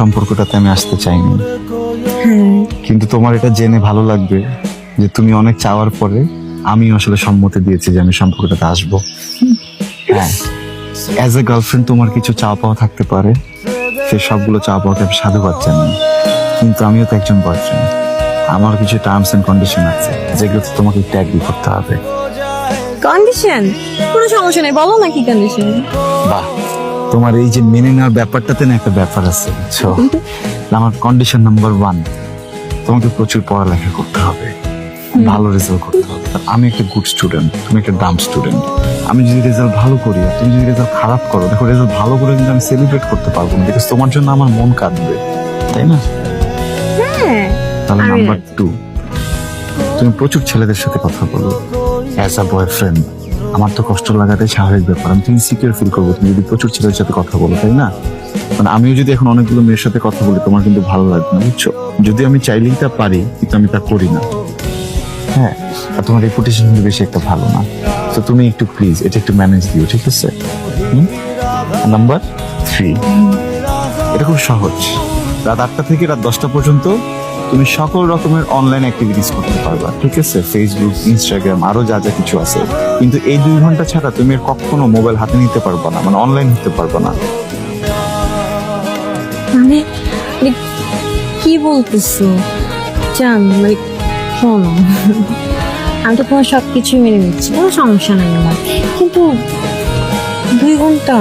সম্পর্কটাতে আমি আসতে চাইনি, কিন্তু তোমার এটা জেনে ভালো লাগবে যে তুমি অনেক চাওয়ার পরে আমি আসলে সম্মতি দিয়েছি যে আমি সম্পর্কটাতে আসবো। হ্যাঁ, অ্যাজ এ গার্লফ্রেন্ড তোমার কিছু চাওয়া পাওয়া থাকতে পারে, সে সবগুলো চাওয়া পাওয়াকে আমি সাধুবাদ জানাই, কিন্তু আমিও তো একজন বয়ফ্রেন্ড, আমার কিছু টার্মস এন্ড কন্ডিশন আছে যেগুলোতে তোমাকে একটু অ্যাগ্রি করতে হবে। কন্ডিশন? কোনো সমস্যা নেই, বলো না কি কন্ডিশন। বাহ, তোমার এই যে মেনে নেওয়ার ব্যাপারটাতে না একটা ব্যাপার আছে, বুঝছো? আমার কন্ডিশন নাম্বার 1, তোমাকে প্রচুর পড়ালেখা করতে হবে, ভালো রেজাল্ট করতে হবে। আমি একটা গুড স্টুডেন্ট, তুমি একটা ডাম স্টুডেন্ট। আমি যদি রেজাল্ট ভালো করি আর তুমি যদি রেজাল্ট খারাপ করো, দেখো রেজাল্ট ভালো করে কিন্তু আমি সেলিব্রেট করতে পারবো না, বিকজ তোমার জন্য আমার মন কাঁদবে, তাই না? হ্যাঁ, তাহলে নাম্বার 2, তুমি প্রচুর ছেলেদের সাথে কথা বলো অ্যাজ আ বয়ফ্রেন্ড। আমার তো কষ্ট লাগাটাই স্বাভাবিক ব্যাপার, আমি তো ইনসিকিউর ফিল করবো তুমি যদি প্রচুর ছেলেদের সাথে কথা বলো, তাই না? মানে আমিও যদি এখন অনেকগুলো মেয়ের সাথে কথা বলি তোমার কিন্তু ভালো লাগবে না, বুঝছো? যদি আমি চাইলেই তা পারি, কিন্তু আমি তা করি না। হ্যাঁ, আর তোমার রেপুটেশন কিন্তু বেশি একটা ভালো না, তো তুমি একটু প্লিজ এটা একটু ম্যানেজ দিও, ঠিক আছে? নাম্বার 3, এটা খুব সহজ। রাত 8টা থেকে রাত 10টা পর্যন্ত তুমি সকল রকমের অনলাইন অ্যাক্টিভিটিস করতে পারবা, ঠিক আছে? ফেসবুক, ইনস্টাগ্রাম, আরো যা যা কিছু আছে, কিন্তু এই 2 ঘন্টা ছাড়া তুমি আর কখনো মোবাইল হাতে নিতে পারবা না, মানে অনলাইন হতে পারবা না। মানে মানে কি বলতেছো জান? মানে শোনো, আমি তো তোমার সবকিছু মেনে নিচ্ছি, কোনো সমস্যা নাই আমার, কিন্তু 2 ঘন্টা